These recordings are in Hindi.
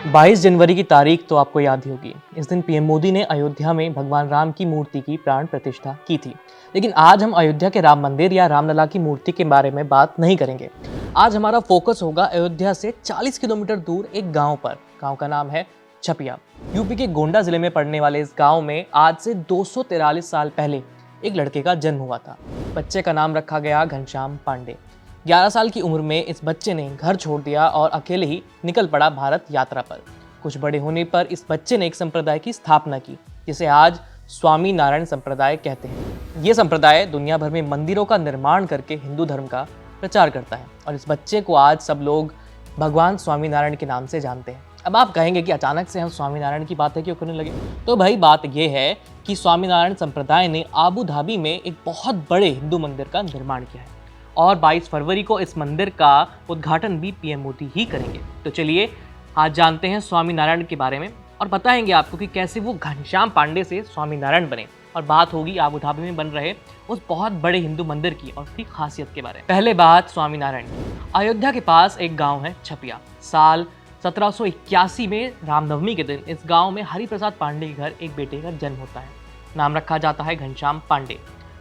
22 जनवरी की तारीख तो आपको याद ही होगी। इस दिन पीएम मोदी ने अयोध्या में भगवान राम की मूर्ति की प्राण प्रतिष्ठा की थी। लेकिन आज हम अयोध्या के राम मंदिर या रामलला की मूर्ति के बारे में बात नहीं करेंगे। आज हमारा फोकस होगा अयोध्या से 40 किलोमीटर दूर एक गांव पर। गांव का नाम है छपिया। यूपी के गोंडा जिले में पड़ने वाले इस गांव में आज से 243 साल पहले एक लड़के का जन्म हुआ था। बच्चे का नाम रखा गया घनश्याम पांडे। 11 साल की उम्र में इस बच्चे ने घर छोड़ दिया और अकेले ही निकल पड़ा भारत यात्रा पर। कुछ बड़े होने पर इस बच्चे ने एक संप्रदाय की स्थापना की, जिसे आज स्वामी नारायण संप्रदाय कहते हैं। ये संप्रदाय दुनिया भर में मंदिरों का निर्माण करके हिंदू धर्म का प्रचार करता है और इस बच्चे को आज सब लोग भगवान स्वामी नारायण के नाम से जानते हैं। अब आप कहेंगे कि अचानक से हम स्वामी नारायण की बातें क्यों करने लगे? तो भाई बात यह है कि स्वामी नारायण संप्रदाय ने आबू धाबी में एक बहुत बड़े हिंदू मंदिर का निर्माण किया है और 22 फरवरी को इस मंदिर का उद्घाटन भी पीएम मोदी ही करेंगे। तो चलिए आज जानते हैं स्वामी नारायण के बारे में और बताएंगे आपको कि कैसे वो घनश्याम पांडे से स्वामी नारायण बने। और बात होगी आबू धाबी में बन रहे उस बहुत बड़े हिंदू मंदिर की और उसकी खासियत के बारे में। पहले बात स्वामी नारायण की। अयोध्या के पास एक गाँव है छपिया। साल 1781 में रामनवमी के दिन इस गाँव में हरिप्रसाद पांडे के घर एक बेटे का जन्म होता है। नाम रखा जाता है घनश्याम पांडे।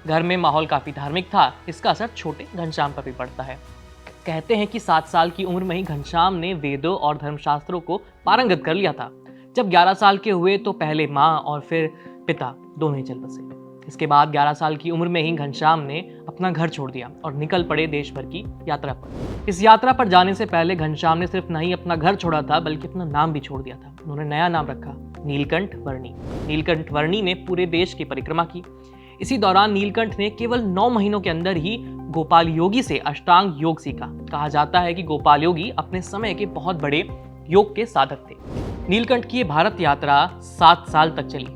घर में माहौल काफी धार्मिक था। इसका असर छोटे घनश्याम पर भी पड़ता है। कहते हैं कि 7 साल की उम्र में ही घनश्याम ने वेदों और धर्मशास्त्रों को पारंगत कर लिया था। जब 11 साल के हुए तो पहले माँ और फिर पिता दोनों ही चल बसे। इसके बाद 11 साल की उम्र में ही घनश्याम ने अपना घर छोड़ दिया और निकल पड़े देश भर की यात्रा पर। इस यात्रा पर जाने से पहले घनश्याम ने सिर्फ नहीं अपना घर छोड़ा था बल्कि अपना नाम भी छोड़ दिया था। उन्होंने नया नाम रखा नीलकंठ वर्णी। नीलकंठ वर्णी ने पूरे देश की परिक्रमा की। इसी दौरान नीलकंठ ने केवल 9 महीनों के अंदर ही गोपाल योगी से अष्टांग योग सीखा। कहा जाता है कि गोपाल योगी अपने समय के बहुत बड़े योग के साधक थे। नीलकंठ की भारत यात्रा 7 साल तक चली।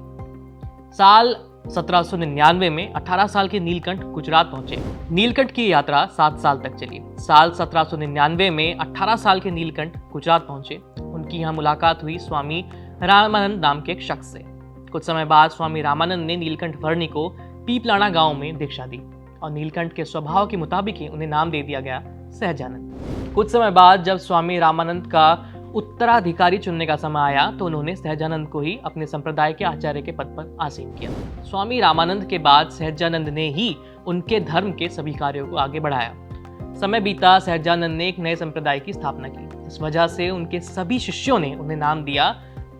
साल 1799 में 18 साल के नीलकंठ गुजरात पहुंचे। नीलकंठ की यात्रा 7 साल तक चली। साल 1799 में 18 साल के नीलकंठ गुजरात पहुंचे। उनकी यहाँ मुलाकात हुई स्वामी रामानंद नाम के एक शख्स से। कुछ समय बाद स्वामी रामानंद ने नीलकंठ वर्णी को पीपलाना गांव में दीक्षा दी और नीलकंठ के स्वभाव के मुताबिक ही उन्हें नाम दे दिया गया सहजानंद। कुछ समय बाद जब स्वामी रामानंद का उत्तराधिकारी चुनने का समय आया तो उन्होंने सहजानंद को ही अपने संप्रदाय के आचार्य के पद पर आसीन किया। स्वामी रामानंद के बाद सहजानंद ने ही उनके धर्म के सभी कार्यों को आगे बढ़ाया। समय बीता, सहजानंद ने एक नए संप्रदाय की स्थापना की। इस वजह से उनके सभी शिष्यों ने उन्हें नाम दिया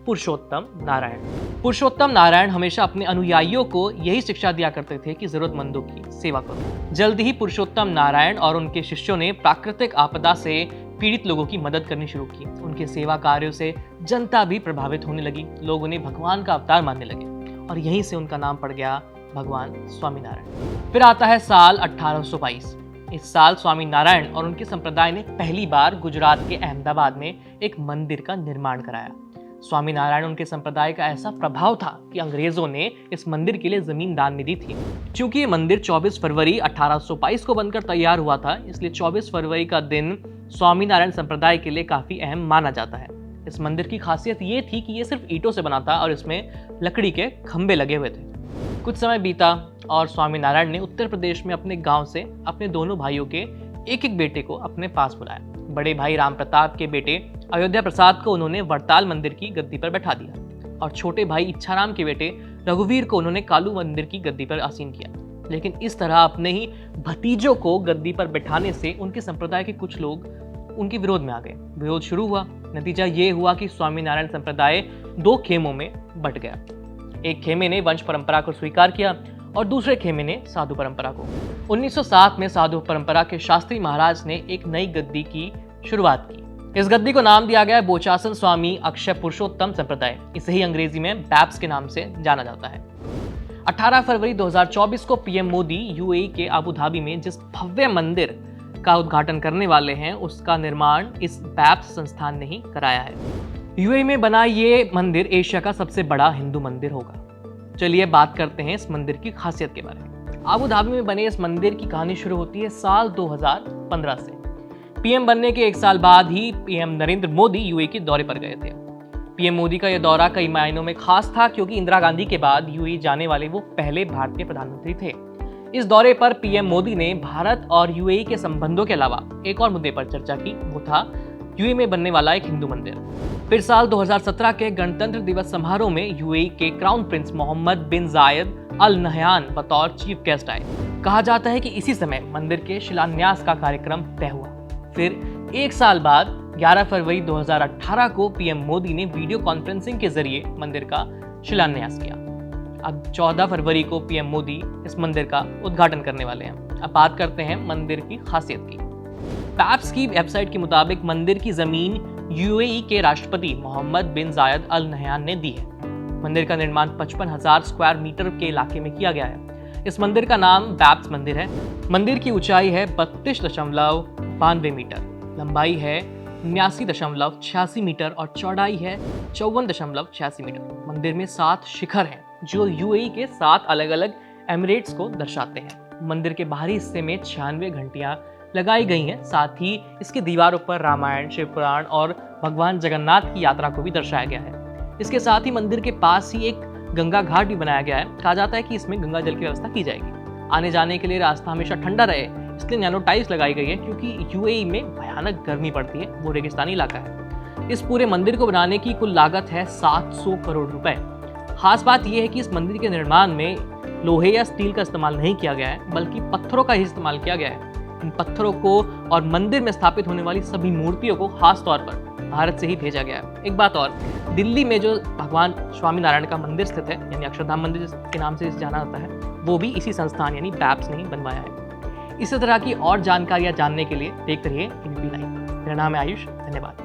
पुरुषोत्तम नारायण। पुरुषोत्तम नारायण हमेशा अपने अनुयायियों को यही शिक्षा दिया करते थे कि जरूरतमंदों की सेवा करो। जल्द ही पुरुषोत्तम नारायण और उनके शिष्यों ने प्राकृतिक आपदा से पीड़ित लोगों की मदद करनी शुरू की। उनके सेवा कार्यों से जनता भी प्रभावित होने लगी। लोग उन्हें भगवान का अवतार मानने लगे और यहीं से उनका नाम पड़ गया भगवान स्वामी नारायण। फिर आता है साल 1822। इस साल स्वामी नारायण और उनके संप्रदाय ने पहली बार गुजरात के अहमदाबाद में एक मंदिर का निर्माण कराया। स्वामी नारायण उनके संप्रदाय का ऐसा प्रभाव था कि अंग्रेजों ने इस मंदिर के लिए जमीन दान में दी थी। क्योंकि ये मंदिर 24 फरवरी 1822 को बनकर तैयार हुआ था, इसलिए 24 फरवरी का दिन स्वामी नारायण संप्रदाय के लिए काफी अहम माना जाता है। इस मंदिर की खासियत ये थी कि ये सिर्फ ईंटों से बना था और इसमें लकड़ी के खंभे लगे हुए थे। कुछ समय बीता और स्वामी नारायण ने उत्तर प्रदेश में अपने गाँव से अपने दोनों भाइयों के एक एक बेटे को अपने पास बुलाया। बड़े भाई राम प्रताप के बेटे अयोध्या प्रसाद को उन्होंने वड़ताल मंदिर की गद्दी पर बैठा दिया और छोटे भाई इच्छाराम के बेटे रघुवीर को उन्होंने कालू मंदिर की गद्दी पर आसीन किया। लेकिन इस तरह अपने ही भतीजों को गद्दी पर बैठाने से उनके संप्रदाय के कुछ लोग उनके विरोध में आ गए। विरोध शुरू हुआ। नतीजा ये हुआ कि स्वामी नारायण संप्रदाय 2 खेमों में बंट गया। एक खेमे ने वंश परंपरा को स्वीकार किया और दूसरे खेमे ने साधु परंपरा को। 1907 में साधु परंपरा के शास्त्री महाराज ने एक नई गद्दी की शुरुआत की। इस गद्दी को नाम दिया गया बोचासन स्वामी अक्षय पुरुषोत्तम संप्रदाय। इसे ही अंग्रेजी में बैप्स के नाम से जाना जाता है। 18 फरवरी 2024 को पीएम मोदी यूएई के आबू धाबी में जिस भव्य मंदिर का उद्घाटन करने वाले हैं उसका निर्माण इस बैप्स संस्थान ने ही कराया है। यूएई में बना ये मंदिर एशिया का सबसे बड़ा हिंदू मंदिर होगा। चलिए बात करते हैं इस मंदिर की खासियत के बारे में। आबू धाबी में बने इस मंदिर की कहानी शुरू होती है साल 2015 से। पीएम बनने के 1 साल बाद ही पीएम नरेंद्र मोदी यूएई के दौरे पर गए थे। पीएम मोदी का यह दौरा कई मायनों में खास था क्योंकि इंदिरा गांधी के बाद यूएई जाने वाले वो पहले भारतीय प्रधानमंत्री थे। इस दौरे पर पीएम मोदी ने भारत और यूएई के संबंधों के अलावा एक और मुद्दे पर चर्चा की, वो था यूएई में बनने वाला एक हिंदू मंदिर। फिर साल 2017 के गणतंत्र दिवस समारोह में यूएई के क्राउन प्रिंस मोहम्मद बिन जायद अल नहयान बतौर चीफ गेस्ट आए। कहा जाता है कि इसी समय मंदिर के शिलान्यास का कार्यक्रम तय हुआ। फिर एक साल बाद 11 फरवरी 2018 को पीएम मोदी ने वीडियो कॉन्फ्रेंसिंग के जरिए मंदिर का शिलान्यास किया। अब 14 फरवरी को पीएम मोदी इस मंदिर का उद्घाटन करने वाले हैं। अब बात करते हैं मंदिर की खासियत की। पैप्स की वेबसाइट के मुताबिक मंदिर की जमीन यूएई के राष्ट्रपति मोहम्मद बिन जायद अल नहयान ने दी है। मंदिर का निर्माण 55,000 स्क्वायर मीटर के इलाके में किया गया है। इस मंदिर का नाम बैप्स मंदिर है। मंदिर की ऊंचाई है 32.92 मीटर, लंबाई है 79.86 मीटर और चौड़ाई है 54.86 मीटर। मंदिर में 7 शिखर हैं जो यूएई के 7 अलग अलग एमिरेट्स को दर्शाते हैं। मंदिर के बाहरी हिस्से में 96 घंटियां लगाई गई हैं। साथ ही इसकी दीवारों पर रामायण, शिव पुराण और भगवान जगन्नाथ की यात्रा को भी दर्शाया गया है। इसके साथ ही मंदिर के पास ही एक गंगा घाट भी बनाया गया है। कहा जाता है कि इसमें गंगा जल की व्यवस्था की जाएगी। आने जाने के लिए रास्ता हमेशा ठंडा रहे इसलिए नैनो टाइल्स लगाई गई है, क्योंकि यूएई में भयानक गर्मी पड़ती है, वो रेगिस्तानी इलाका है। इस पूरे मंदिर को बनाने की कुल लागत है 700 करोड़ रुपए। खास बात यह है कि इस मंदिर के निर्माण में लोहे या स्टील का इस्तेमाल नहीं किया गया है, बल्कि पत्थरों का ही इस्तेमाल किया गया है। इन पत्थरों को और मंदिर में स्थापित होने वाली सभी मूर्तियों को खास तौर पर भारत से ही भेजा गया है। एक बात और, दिल्ली में जो भगवान स्वामी नारायण का मंदिर स्थित है, यानी अक्षरधाम मंदिर के नाम से जाना जाता है, वो भी इसी संस्थान यानी बैप्स ने ही बनवाया है। इसी तरह की और जानकारियां जानने के लिए देखते रहिए एबीपी लाइव। मेरा नाम है आयुष। धन्यवाद।